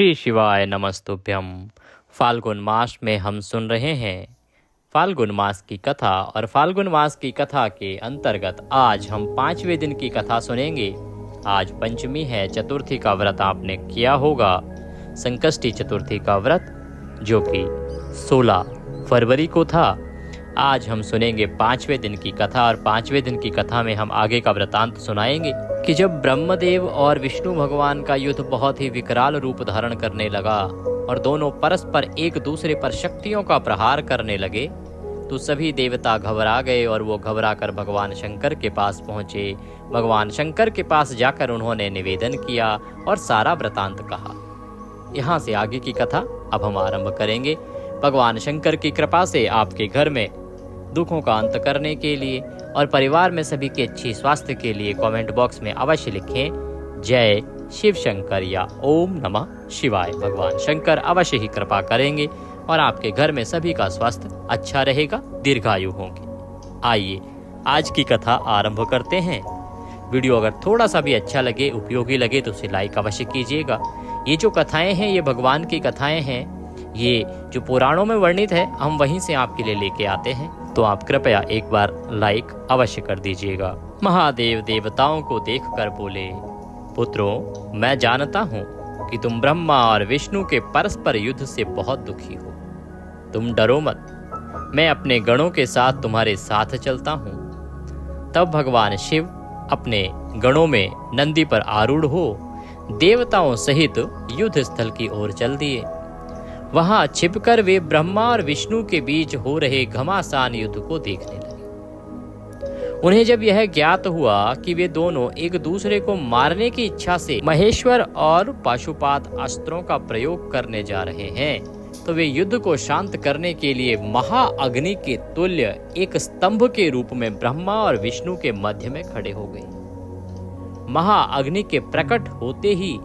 श्री शिवाय नमस्तुभ्यम। फाल्गुन मास में हम सुन रहे हैं फाल्गुन मास की कथा, और फाल्गुन मास की कथा के अंतर्गत आज हम 5वें दिन की कथा सुनेंगे। आज पंचमी है, चतुर्थी का व्रत आपने किया होगा, संकष्टी चतुर्थी का व्रत जो कि 16 फरवरी को था। आज हम सुनेंगे 5वें दिन की कथा, और 5वें दिन की कथा में हम आगे का वृतांत सुनाएंगे कि जब ब्रह्मदेव और विष्णु भगवान का युद्ध बहुत ही विकराल रूप धारण करने लगा और दोनों परस्पर एक दूसरे पर शक्तियों का प्रहार करने लगे, तो सभी देवता घबरा गए और वो घबरा कर भगवान शंकर के पास पहुंचे। भगवान शंकर के पास जाकर उन्होंने निवेदन किया और सारा वृतांत कहा। यहाँ से आगे की कथा अब हम आरंभ करेंगे। भगवान शंकर की कृपा से आपके घर में दुखों का अंत करने के लिए और परिवार में सभी के अच्छी स्वास्थ्य के लिए कमेंट बॉक्स में अवश्य लिखें जय शिव शंकर या ओम नमः शिवाय। भगवान शंकर अवश्य ही कृपा करेंगे और आपके घर में सभी का स्वास्थ्य अच्छा रहेगा, दीर्घायु होंगे। आइए आज की कथा आरंभ करते हैं। वीडियो अगर थोड़ा सा भी अच्छा लगे, उपयोगी लगे तो उसे लाइक अवश्य कीजिएगा। ये जो कथाएं हैं ये भगवान की कथाएं हैं, ये जो पुराणों में वर्णित है हम वहीं से आपके लिए लेके आते हैं, तो आप कृपया एक बार लाइक अवश्य कर दीजिएगा। महादेव देवताओं को देखकर बोले, पुत्रों, मैं जानता हूँ कि तुम ब्रह्मा और विष्णु के परस्पर युद्ध से बहुत दुखी हो। तुम डरो मत, मैं अपने गणों के साथ तुम्हारे साथ चलता हूँ। तब भगवान शिव अपने गणों में नंदी पर आरूढ़ हो देवताओं सहित युद्ध स्थल की ओर चल दिए। वहां छिपकर वे ब्रह्मा और विष्णु के बीच हो रहे घमासान युद्ध को देखने लगे। उन्हें जब यह ज्ञात हुआ कि वे दोनों एक दूसरे को मारने की इच्छा से महेश्वर और पाशुपात अस्त्रों का प्रयोग करने जा रहे हैं, तो वे युद्ध को शांत करने के लिए महाअग्नि के तुल्य एक स्तंभ के रूप में ब्रह्मा और विष्णु के मध्य में खड़े हो गए। महाअग्नि के प्रकट होते ही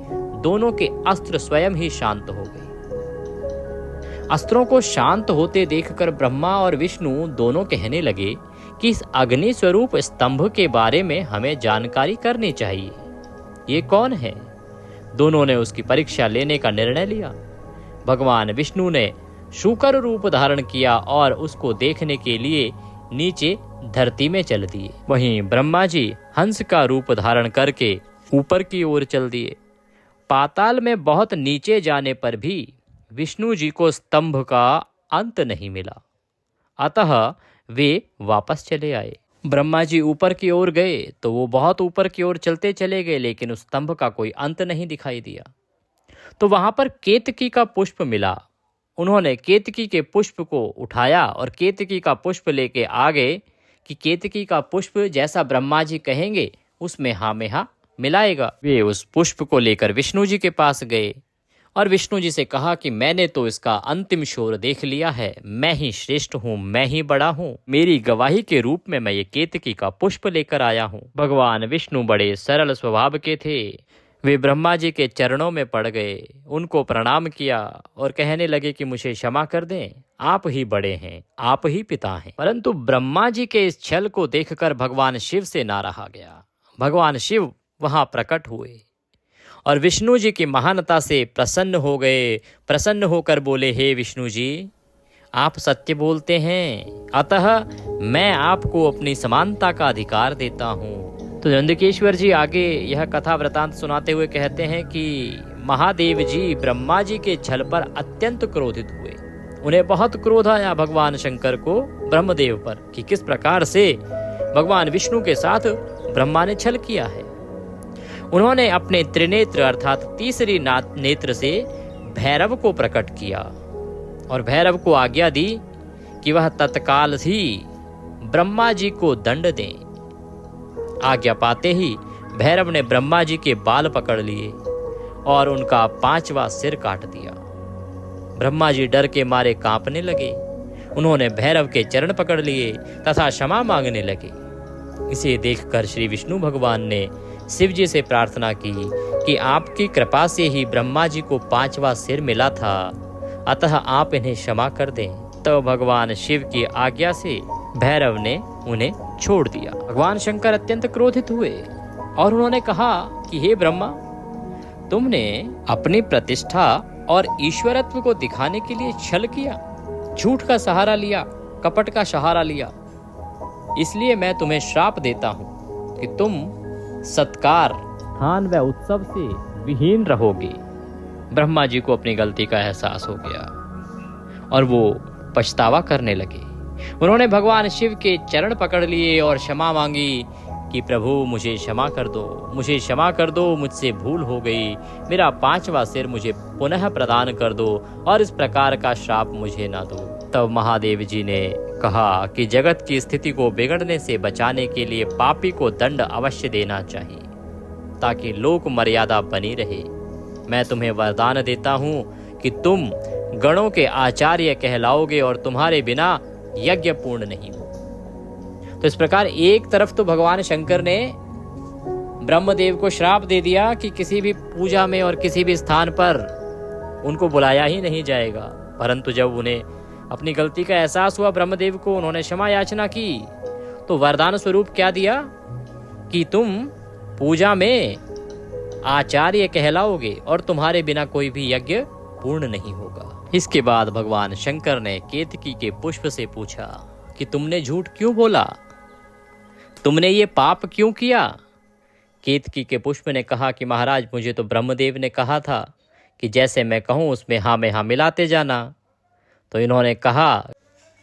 दोनों के अस्त्र स्वयं ही शांत हो गए। अस्त्रों को शांत होते देखकर ब्रह्मा और विष्णु दोनों कहने लगे कि इस अग्नि स्वरूप स्तंभ के बारे में हमें जानकारी करनी चाहिए। ये कौन है? दोनों ने उसकी परीक्षा लेने का निर्णय लिया। भगवान विष्णु ने शूकर रूप धारण किया और उसको देखने के लिए नीचे धरती में चल दिए। वहीं ब्रह्मा जी हंस का रूप धारण करके ऊपर की ओर चल दिए। पाताल में बहुत नीचे जाने पर भी विष्णु जी को स्तंभ का अंत नहीं मिला, अतः वे वापस चले आए। ब्रह्मा जी ऊपर की ओर गए तो वो बहुत ऊपर की ओर चलते चले गए, लेकिन उस स्तंभ का कोई अंत नहीं दिखाई दिया। तो वहां पर केतकी का पुष्प मिला। उन्होंने केतकी के पुष्प को उठाया और केतकी का पुष्प लेके आ गए कि केतकी का पुष्प जैसा ब्रह्मा जी कहेंगे उसमें हाँ में हाँ मिलाएगा। वे उस पुष्प को लेकर विष्णु जी के पास गए और विष्णु जी से कहा कि मैंने तो इसका अंतिम शोर देख लिया है, मैं ही श्रेष्ठ हूँ, मैं ही बड़ा हूँ, मेरी गवाही के रूप में मैं ये केतकी का पुष्प लेकर आया हूँ। भगवान विष्णु बड़े सरल स्वभाव के थे। वे ब्रह्मा जी के चरणों में पड़ गए, उनको प्रणाम किया और कहने लगे कि मुझे क्षमा कर दें, आप ही बड़े हैं, आप ही पिता हैं। परंतु ब्रह्मा जी के इस छल को देखकर भगवान शिव से ना रहा गया। भगवान शिव वहां प्रकट हुए और विष्णु जी की महानता से प्रसन्न हो गए। प्रसन्न होकर बोले, हे विष्णु जी, आप सत्य बोलते हैं, अतः मैं आपको अपनी समानता का अधिकार देता हूँ। तो नंदकेश्वर जी आगे यह कथा वृतांत सुनाते हुए कहते हैं कि महादेव जी ब्रह्मा जी के छल पर अत्यंत क्रोधित हुए। उन्हें बहुत क्रोध आया भगवान शंकर को ब्रह्मदेव पर कि किस प्रकार से भगवान विष्णु के साथ ब्रह्मा ने छल किया है। उन्होंने अपने त्रिनेत्र अर्थात तीसरी नेत्र से भैरव को प्रकट किया और भैरव को आज्ञा दी कि वह तत्काल ही ब्रह्मा जी को दंड दें। आज्ञा पाते ही भैरव ने ब्रह्मा जी के बाल पकड़ लिए और उनका 5वां सिर काट दिया। ब्रह्मा जी डर के मारे कांपने लगे। उन्होंने भैरव के चरण पकड़ लिए तथा क्षमा मांगने लगे। इसे देखकर श्री विष्णु भगवान ने शिव जी से प्रार्थना की कि आपकी कृपा से ही ब्रह्मा जी को 5वां सिर मिला था, अतः आप इन्हें क्षमा कर दें। तो भगवान शिव की आज्ञा से भैरव ने उन्हें छोड़ दिया। भगवान शंकर अत्यंत क्रोधित हुए और उन्होंने कहा कि हे ब्रह्मा, तुमने अपनी प्रतिष्ठा और ईश्वरत्व को दिखाने के लिए छल किया, झूठ का सहारा लिया, कपट का सहारा लिया। इसलिए मैं तुम्हें श्राप देता हूँ कि तुम सत्कार, स्थान व उत्सव से विहीन रहोगे। ब्रह्मा जी को अपनी गलती का एहसास हो गया और वो पछतावा करने लगे। उन्होंने भगवान शिव के चरण पकड़ लिए और क्षमा मांगी कि प्रभु मुझे क्षमा कर दो, मुझे क्षमा कर दो, मुझसे भूल हो गई, मेरा 5वां सिर मुझे पुनः प्रदान कर दो और इस प्रकार का श्राप मुझे ना दो। तब महादेव जी ने कहा कि जगत की स्थिति को बिगड़ने से बचाने के लिए पापी को दंड अवश्य देना चाहिए ताकि लोक मर्यादा बनी रहे। मैं तुम्हें वरदान देता हूँ कि तुम गणों के आचार्य कहलाओगे और तुम्हारे बिना यज्ञ पूर्ण नहीं हो। तो इस प्रकार एक तरफ तो भगवान शंकर ने ब्रह्मदेव को श्राप दे दिया कि किसी भी पूजा में और किसी भी स्थान पर उनको बुलाया ही नहीं जाएगा, परंतु जब उन्हें अपनी गलती का एहसास हुआ ब्रह्मदेव को, उन्होंने क्षमा याचना की तो वरदान स्वरूप क्या दिया कि तुम पूजा में आचार्य कहलाओगे और तुम्हारे बिना कोई भी यज्ञ पूर्ण नहीं होगा। इसके बाद भगवान शंकर ने केतकी के पुष्प से पूछा कि तुमने झूठ क्यों बोला, तुमने ये पाप क्यों किया। केतकी के पुष्प ने कहा कि महाराज मुझे तो ब्रह्मदेव ने कहा था कि जैसे मैं कहूँ उसमें हाँ में हाँ मिलाते जाना। तो इन्होंने कहा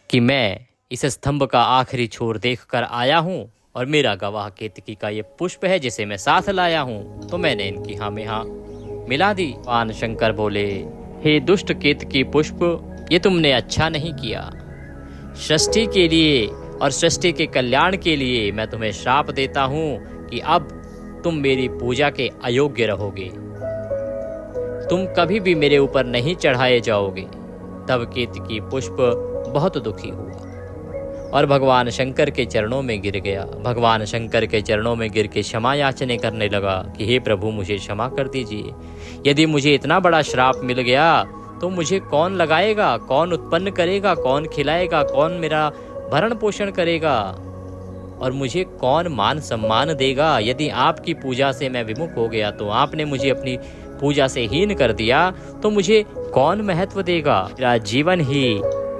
कि मैं इस स्तंभ का आखिरी छोर देख कर आया हूँ और मेरा गवाह केतकी का ये पुष्प है जिसे मैं साथ लाया हूँ, तो मैंने इनकी हाँ में हाँ मिला दी। भगवान शंकर बोले, हे दुष्ट केतकी पुष्प, ये तुमने अच्छा नहीं किया। सृष्टि के लिए और सृष्टि के कल्याण के लिए मैं तुम्हें श्राप देता हूँ कि अब तुम मेरी पूजा के अयोग्य रहोगे, तुम कभी भी मेरे ऊपर नहीं चढ़ाए जाओगे। तब केतकी पुष्प बहुत दुखी हुआ और भगवान शंकर के चरणों में गिर गया। भगवान शंकर के चरणों में गिर के क्षमा याचने करने लगा कि हे प्रभु मुझे क्षमा कर दीजिए। यदि मुझे इतना बड़ा श्राप मिल गया तो मुझे कौन लगाएगा, कौन उत्पन्न करेगा, कौन खिलाएगा, कौन मेरा भरण पोषण करेगा और मुझे कौन मान सम्मान देगा। यदि आपकी पूजा से मैं विमुख हो गया तो आपने मुझे अपनी पूजा से हीन कर दिया तो मुझे कौन महत्व देगा, मेरा जीवन ही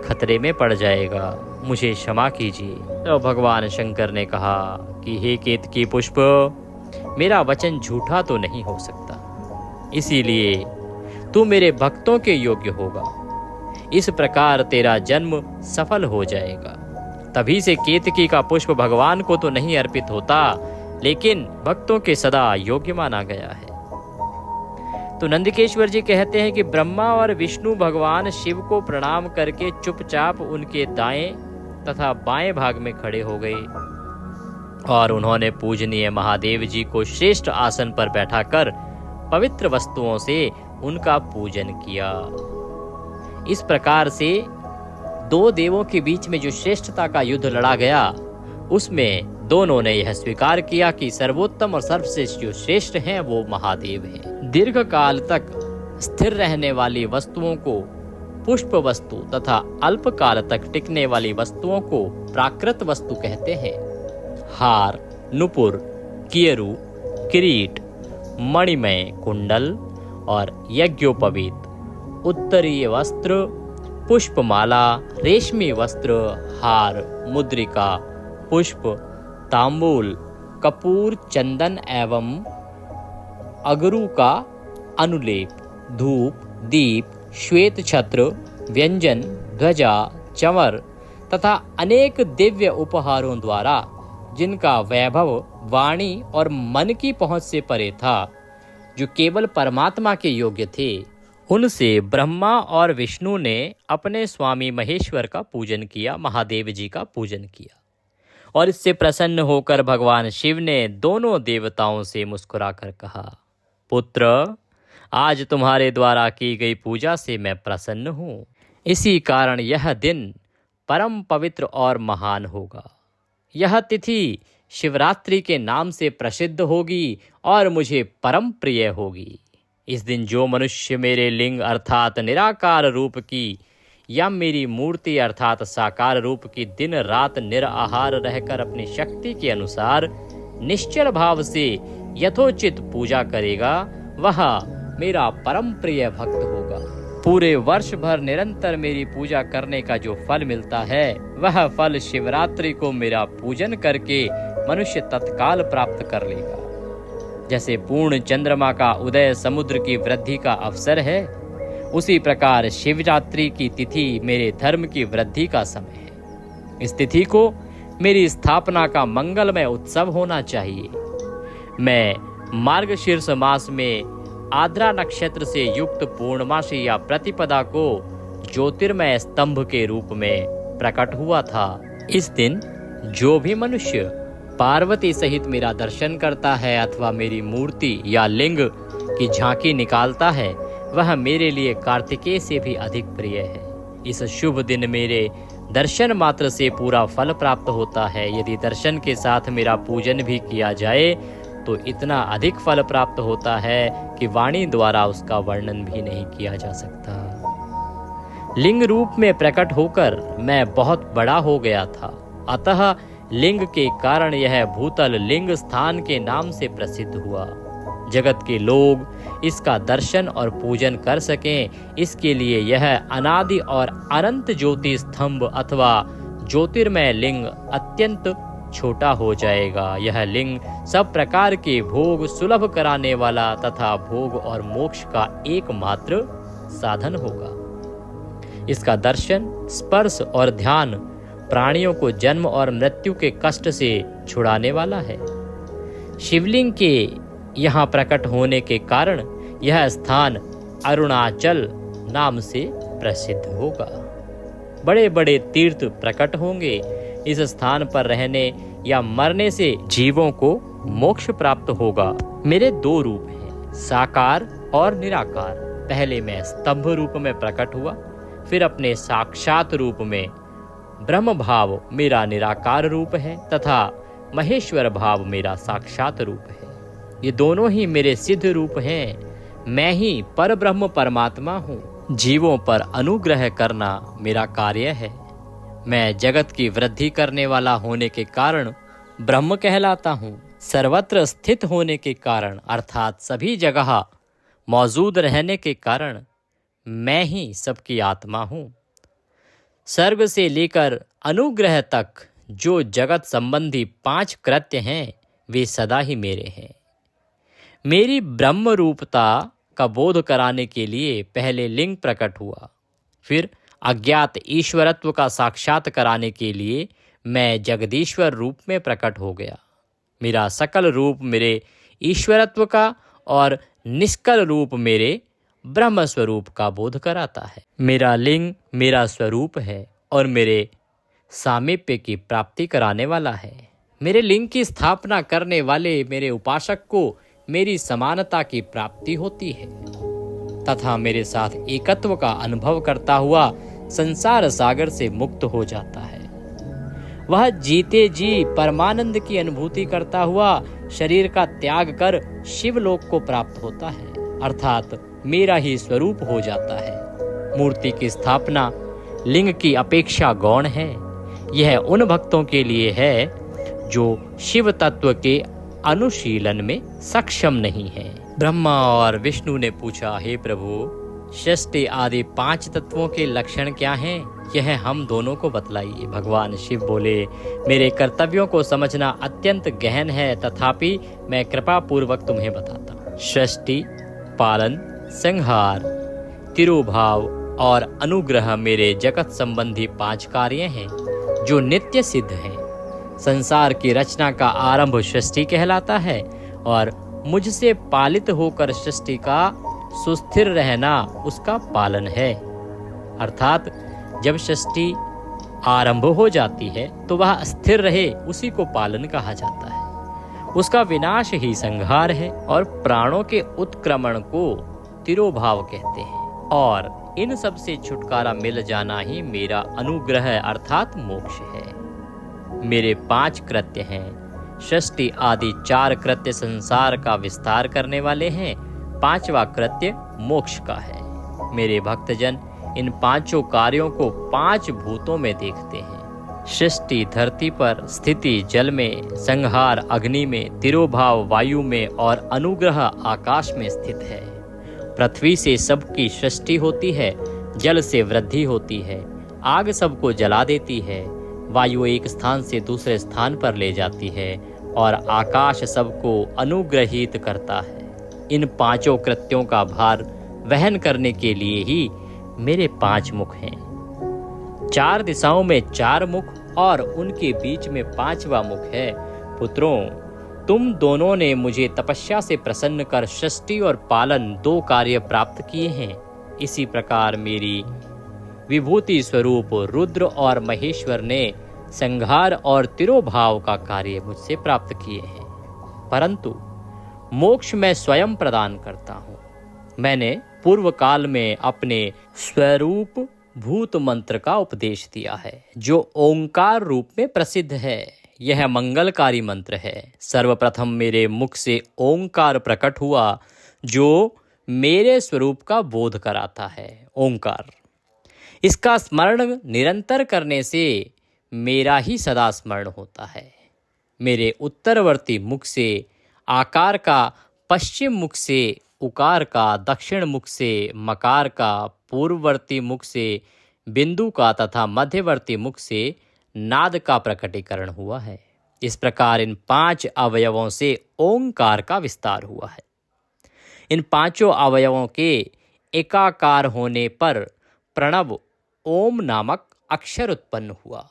खतरे में पड़ जाएगा, मुझे क्षमा कीजिए। तो भगवान शंकर ने कहा कि हे केतकी पुष्प, मेरा वचन झूठा तो नहीं हो सकता, इसीलिए तू मेरे भक्तों के योग्य होगा। इस प्रकार तेरा जन्म सफल हो जाएगा। तभी से केतकी का पुष्प भगवान को तो नहीं अर्पित होता, लेकिन भक्तों के सदा योग्य माना गया है। तो नंदिकेश्वर जी कहते हैं कि ब्रह्मा और विष्णु भगवान शिव को प्रणाम करके चुपचाप उनके दाएं तथा बाएं भाग में खड़े हो गए और उन्होंने पूजनीय महादेव जी को श्रेष्ठ आसन पर बैठाकर पवित्र वस्तुओं से उनका पूजन किया। इस प्रकार से दो देवों के बीच में जो श्रेष्ठता का युद्ध लड़ा गया, उसमें दोनों ने यह स्वीकार किया कि सर्वोत्तम और सर्वश्रेष्ठ जो श्रेष्ठ हैं वो महादेव हैं। दीर्घ काल तक स्थिर रहने वाली वस्तुओं को पुष्प वस्तु तथा अल्प काल तक टिकने वाली वस्तुओं को प्राकृत वस्तु कहते हैं। हार, नुपुर, कियरू, किरीट, मणिमय कुंडल और यज्ञोपवीत, उत्तरीय वस्त्र, पुष्पमाला, रेशमी वस्त्र, हार, मुद्रिका, पुष्प, तांबूल, कपूर, चंदन एवं अगरू का अनुलेप, धूप, दीप, श्वेत छत्र, व्यंजन, ध्वजा, चंवर तथा अनेक दिव्य उपहारों द्वारा जिनका वैभव वाणी और मन की पहुंच से परे था, जो केवल परमात्मा के योग्य थे, उनसे ब्रह्मा और विष्णु ने अपने स्वामी महेश्वर का पूजन किया, महादेव जी का पूजन किया। और इससे प्रसन्न होकर भगवान शिव ने दोनों देवताओं से मुस्कुराकर कहा, पुत्र, आज तुम्हारे द्वारा की गई पूजा से मैं प्रसन्न हूँ। इसी कारण यह दिन परम पवित्र और महान होगा। यह तिथि शिवरात्रि के नाम से प्रसिद्ध होगी और मुझे परम प्रिय होगी। इस दिन जो मनुष्य मेरे लिंग अर्थात निराकार रूप की या मेरी मूर्ति अर्थात साकार रूप की दिन रात निराहार रहकर अपनी शक्ति के अनुसार निश्चल भाव से यथोचित पूजा करेगा, वह मेरा परम प्रिय भक्त होगा। पूरे वर्ष भर निरंतर मेरी पूजा करने का जो फल मिलता है, वह फल शिवरात्रि को मेरा पूजन करके मनुष्य तत्काल प्राप्त कर लेगा। जैसे पूर्ण चंद्रमा का उदय समुद्र की वृद्धि का अवसर है, उसी प्रकार शिवरात्रि की तिथि मेरे धर्म की वृद्धि का समय है। इस तिथि को मेरी स्थापना का मंगलमय उत्सव होना चाहिए। मैं मार्गशीर्ष मास में आद्रा नक्षत्र से युक्त पूर्णमासी या प्रतिपदा को ज्योतिर्मय स्तंभ के रूप में प्रकट हुआ था। इस दिन जो भी मनुष्य पार्वती सहित मेरा दर्शन करता है अथवा मेरी मूर्ति या लिंग की झांकी निकालता है, वह मेरे लिए कार्तिकेय से भी अधिक प्रिय है। इस शुभ दिन मेरे दर्शन मात्र से पूरा फल प्राप्त होता है। यदि दर्शन के साथ मेरा पूजन भी किया जाए तो इतना अधिक फल प्राप्त होता है कि वाणी द्वारा उसका वर्णन भी नहीं किया जा सकता। लिंग रूप में प्रकट होकर मैं बहुत बड़ा हो गया था, अतः लिंग के कारण यह भूतल लिंग स्थान के नाम से प्रसिद्ध हुआ। जगत के लोग इसका दर्शन और पूजन कर सकें, इसके लिए यह अनादि और अनंत ज्योति स्तंभ अथवा ज्योतिर्मय लिंग अत्यंत छोटा हो जाएगा। यह लिंग सब प्रकार के भोग सुलभ कराने वाला तथा भोग और मोक्ष का एकमात्र साधन होगा। इसका दर्शन, स्पर्श और ध्यान प्राणियों को जन्म और मृत्यु के कष्ट से छुड़ाने वाला है। शिवलिंग के यहाँ प्रकट होने के कारण यह स्थान अरुणाचल नाम से प्रसिद्ध होगा। बड़े बड़े तीर्थ प्रकट होंगे। इस स्थान पर रहने या मरने से जीवों को मोक्ष प्राप्त होगा। मेरे दो रूप हैं, साकार और निराकार। पहले मैं स्तंभ रूप में प्रकट हुआ, फिर अपने साक्षात रूप में ब्रह्म भाव मेरा निराकार रूप है तथा महेश्वर भाव मेरा साक्षात रूप है। ये दोनों ही मेरे सिद्ध रूप हैं। मैं ही पर ब्रह्म परमात्मा हूँ। जीवों पर अनुग्रह करना मेरा कार्य है। मैं जगत की वृद्धि करने वाला होने के कारण ब्रह्म कहलाता हूँ। सर्वत्र स्थित होने के कारण अर्थात सभी जगह मौजूद रहने के कारण मैं ही सबकी आत्मा हूँ। सर्ग से लेकर अनुग्रह तक जो जगत संबंधी 5 कृत्य हैं, वे सदा ही मेरे हैं। मेरी ब्रह्म रूपता का बोध कराने के लिए पहले लिंग प्रकट हुआ, फिर अज्ञात ईश्वरत्व का साक्षात कराने के लिए मैं जगदीश्वर रूप में प्रकट हो गया। मेरा सकल रूप मेरे ईश्वरत्व का और निष्कल रूप मेरे ब्रह्म स्वरूप का बोध कराता है। मेरा लिंग मेरा स्वरूप है और मेरे सामीप्य की प्राप्ति कराने वाला है। मेरे लिंग की स्थापना करने वाले मेरे उपासक को मेरी समानता की प्राप्ति होती है तथा मेरे साथ एकत्व का अनुभव करता हुआ संसार सागर से मुक्त हो जाता है। वह जीते जी परमानंद की अनुभूति करता हुआ शरीर का त्याग कर शिवलोक को प्राप्त होता है, अर्थात मेरा ही स्वरूप हो जाता है। मूर्ति की स्थापना लिंग की अपेक्षा गौण है। यह उन भक्तों के लिए है जो शिव तत्व के अनुशीलन में सक्षम नहीं है। ब्रह्मा और विष्णु ने पूछा, हे प्रभु, षष्ठी आदि 5 तत्वों के लक्षण क्या हैं? यह हम दोनों को बतलाइए। भगवान शिव बोले, मेरे कर्तव्यों को समझना अत्यंत गहन है, तथापि मैं कृपा पूर्वक तुम्हें बताता हूँ। षष्ठी पालन, संहार, तिरोभाव और अनुग्रह मेरे जगत संबंधी 5 कार्य हैं जो नित्य सिद्ध हैं। संसार की रचना का आरंभ सृष्टि कहलाता है और मुझसे पालित होकर सृष्टि का सुस्थिर रहना उसका पालन है। अर्थात जब सृष्टि आरंभ हो जाती है तो वह स्थिर रहे, उसी को पालन कहा जाता है। उसका विनाश ही संहार है और प्राणों के उत्क्रमण को तिरोभाव कहते हैं। और इन सब से छुटकारा मिल जाना ही मेरा अनुग्रह अर्थात मोक्ष है। मेरे 5 कृत्य हैं। षष्ठी आदि 4 कृत्य संसार का विस्तार करने वाले हैं। 5वां कृत्य मोक्ष का है। मेरे भक्तजन इन 5 कार्यों को 5 भूतों में देखते हैं। सृष्टि धरती पर, स्थिति जल में, संहार अग्नि में, तिरोभाव वायु में और अनुग्रह आकाश में स्थित है। पृथ्वी से सबकी सृष्टि होती है, जल से वृद्धि होती है, आग सबको जला देती है, वायु एक स्थान से दूसरे स्थान पर ले जाती है और आकाश सबको अनुग्रहित करता है। इन पांचों कृत्यों का भार वहन करने के लिए ही मेरे 5 मुख हैं। 4 दिशाओं में 4 मुख और उनके बीच में 5वां मुख है। पुत्रों, तुम दोनों ने मुझे तपस्या से प्रसन्न कर सृष्टि और पालन 2 कार्य प्राप्त किए हैं। इसी प्रकार मेरी विभूति स्वरूप रुद्र और महेश्वर ने संहार और तिरोभाव का कार्य मुझसे प्राप्त किए हैं, परंतु मोक्ष मैं स्वयं प्रदान करता हूँ। मैंने पूर्व काल में अपने स्वरूप भूत मंत्र का उपदेश दिया है, जो ओंकार रूप में प्रसिद्ध है। यह मंगलकारी मंत्र है। सर्वप्रथम मेरे मुख से ओंकार प्रकट हुआ, जो मेरे स्वरूप का बोध कराता है। ओंकार, इसका स्मरण निरंतर करने से मेरा ही सदा स्मरण होता है। मेरे उत्तरवर्ती मुख से आकार का, पश्चिम मुख से उकार का, दक्षिण मुख से मकार का, पूर्ववर्ती मुख से बिंदु का तथा मध्यवर्ती मुख से नाद का प्रकटीकरण हुआ है। इस प्रकार इन 5 अवयवों से ओंकार का विस्तार हुआ है। इन 5 अवयवों के एकाकार होने पर प्रणव ओम नामक अक्षर उत्पन्न हुआ।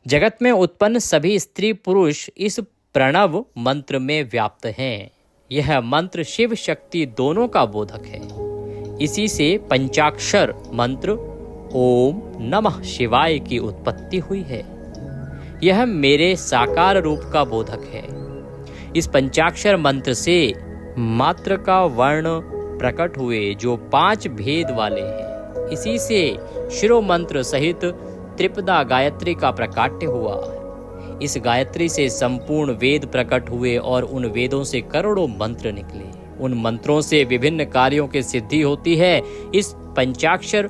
जगत में उत्पन्न सभी स्त्री पुरुष इस प्रणव मंत्र में व्याप्त हैं। यह मंत्र शिव शक्ति दोनों का बोधक है। इसी से पंचाक्षर मंत्र ओम नमः शिवाय की उत्पत्ति हुई है। यह मेरे साकार रूप का बोधक है। इस पंचाक्षर मंत्र से मात्र का वर्ण प्रकट हुए, जो 5 भेद वाले हैं। इसी से शिरो मंत्र सहित त्रिपदा गायत्री का प्रकाट्य हुआ। इस गायत्री से संपूर्ण वेद प्रकट हुए और उन वेदों से करोड़ों मंत्र निकले। उन मंत्रों से विभिन्न कार्यों की सिद्धि होती है। इस पंचाक्षर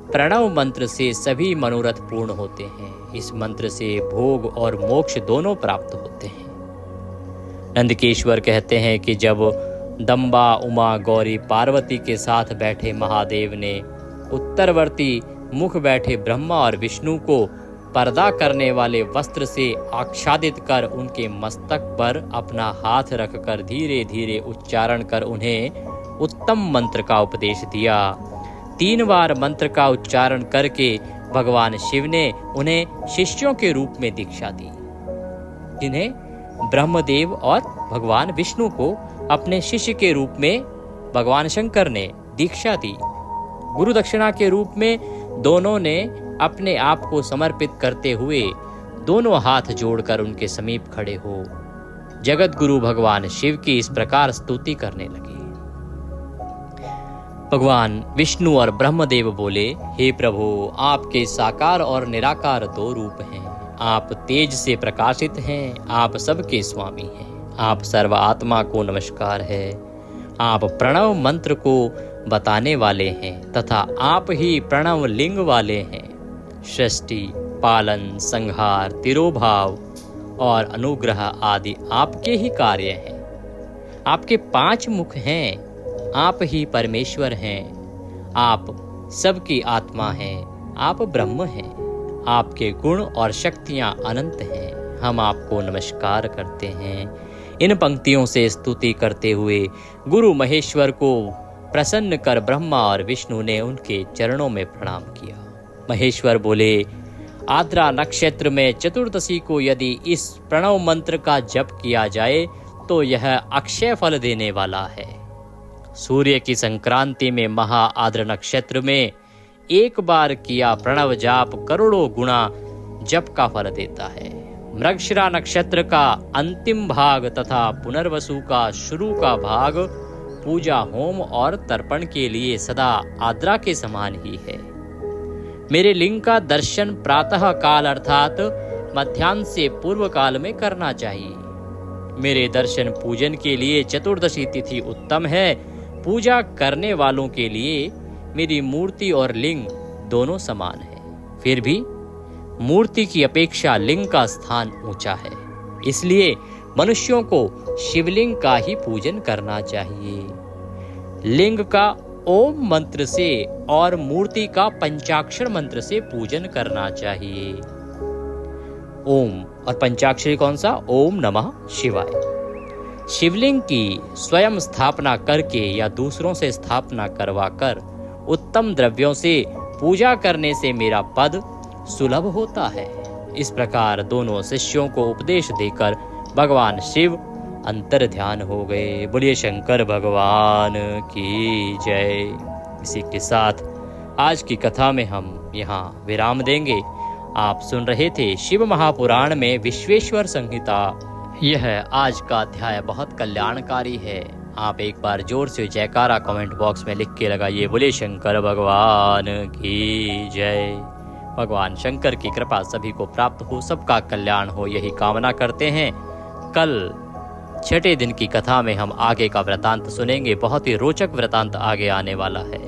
प्रणव मंत्र से सभी मनोरथ पूर्ण होते हैं। इस मंत्र से भोग और मोक्ष दोनों प्राप्त होते हैं। नंदकेश्वर कहते हैं कि जब दंबा, उमा, गौरी, पार्वती के साथ बैठे महादेव ने उत्तरवर्ती मुख बैठे ब्रह्मा और विष्णु को पर्दा करने वाले वस्त्र से आच्छादित कर उनके मस्तक पर अपना हाथ रखकर धीरे धीरे उच्चारण कर उन्हें उत्तम मंत्र का उपदेश दिया। 3 बार मंत्र का उच्चारण करके भगवान शिव ने उन्हें शिष्यों के रूप में दीक्षा दी, जिन्हें ब्रह्मदेव और भगवान विष्णु को अपने शिष्य के रूप में भगवान शंकर ने दीक्षा दी। गुरु दक्षिणा के रूप में दोनों ने अपने आप को समर्पित करते हुए दोनों हाथ जोड़कर उनके समीप खड़े हो जगत गुरु भगवान शिव की इस प्रकार स्तुति करने लगे। भगवान विष्णु और ब्रह्मदेव बोले, हे प्रभु, आपके साकार और निराकार 2 रूप हैं। आप तेज से प्रकाशित हैं, आप सबके स्वामी हैं। आप सर्व आत्मा को नमस्कार है। आप प्रणव मंत्र को बताने वाले हैं तथा आप ही प्रणव लिंग वाले हैं। सृष्टि, पालन, संहार, तिरोभाव और अनुग्रह आदि आपके ही कार्य हैं। आपके 5 मुख हैं। आप ही परमेश्वर हैं। आप सबकी आत्मा हैं। आप ब्रह्म हैं। आपके गुण और शक्तियां अनंत हैं। हम आपको नमस्कार करते हैं। इन पंक्तियों से स्तुति करते हुए गुरु महेश्वर को प्रसन्न कर ब्रह्मा और विष्णु ने उनके चरणों में प्रणाम किया। महेश्वर बोले, आद्रा नक्षत्र में चतुर्दशी को यदि इस प्रणव मंत्र का जप किया जाए तो यह अक्षय फल देने वाला है। सूर्य की संक्रांति में महा आद्र नक्षत्र में एक बार किया प्रणव जाप करोड़ों गुना जप का फल देता है। मृगशिरा नक्षत्र का अंतिम भाग तथा पुनर्वसु का शुरू का भाग पूजा, होम और तर्पण के लिए सदा आद्रा के समान ही है। मेरे लिंग का दर्शन प्रातः काल अर्थात मध्याह्न से पूर्व काल में करना चाहिए। मेरे दर्शन पूजन के लिए चतुर्दशी तिथि उत्तम है। पूजा करने वालों के लिए मेरी मूर्ति और लिंग दोनों समान है। फिर भी मूर्ति की अपेक्षा लिंग का स्थान ऊंचा है, इसलिए मनुष्यों को शिवलिंग का ही पूजन करना चाहिए। लिंग का ओम मंत्र से और मूर्ति का पंचाक्षर मंत्र से पूजन करना चाहिए। ओम और पंचाक्षरी कौन सा? ओम नमः शिवाय। शिवलिंग की स्वयं स्थापना करके या दूसरों से स्थापना करवाकर उत्तम द्रव्यों से पूजा करने से मेरा पद सुलभ होता है। इस प्रकार दोनों शिष्यों को उपदेश देकर भगवान शिव अंतर ध्यान हो गए। बोलिए शंकर भगवान की जय। इसी के साथ आज की कथा में हम यहाँ विराम देंगे। आप सुन रहे थे शिव महापुराण में विश्वेश्वर संहिता। यह आज का अध्याय बहुत कल्याणकारी है। आप एक बार जोर से जयकारा कमेंट बॉक्स में लिख के लगाइए। बोले शंकर भगवान की जय। भगवान शंकर की कृपा सभी को प्राप्त हो, सबका कल्याण हो, यही कामना करते हैं। कल छठे दिन की कथा में हम आगे का वृतांत सुनेंगे। बहुत ही रोचक वृतांत आगे आने वाला है,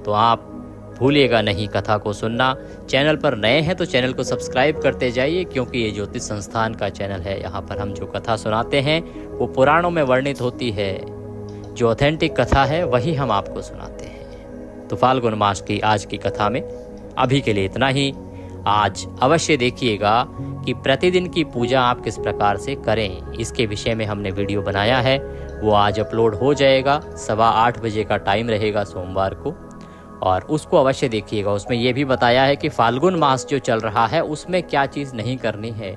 तो आप भूलिएगा नहीं कथा को सुनना। चैनल पर नए हैं तो चैनल को सब्सक्राइब करते जाइए, क्योंकि ये ज्योतिष संस्थान का चैनल है। यहाँ पर हम जो कथा सुनाते हैं वो पुराणों में वर्णित होती है। जो ऑथेंटिक कथा है वही हम आपको सुनाते हैं। तो फाल्गुन मास की आज की कथा में अभी के लिए इतना ही। आज अवश्य देखिएगा कि प्रतिदिन की पूजा आप किस प्रकार से करें, इसके विषय में हमने वीडियो बनाया है। वो आज अपलोड हो जाएगा। 8:15 बजे का टाइम रहेगा सोमवार को, और उसको अवश्य देखिएगा। उसमें यह भी बताया है कि फाल्गुन मास जो चल रहा है उसमें क्या चीज़ नहीं करनी है।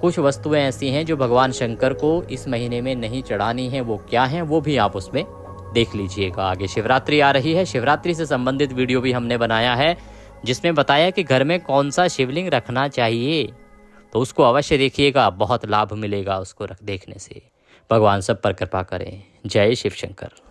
कुछ वस्तुएं ऐसी हैं जो भगवान शंकर को इस महीने में नहीं चढ़ानी है। वो क्या हैं वो भी आप उसमें देख लीजिएगा। आगे शिवरात्रि आ रही है, शिवरात्रि से संबंधित वीडियो भी हमने बनाया है, जिसमें बताया कि घर में कौन सा शिवलिंग रखना चाहिए। तो उसको अवश्य देखिएगा, बहुत लाभ मिलेगा उसको देखने से। भगवान सब पर कृपा करें। जय शिव शंकर।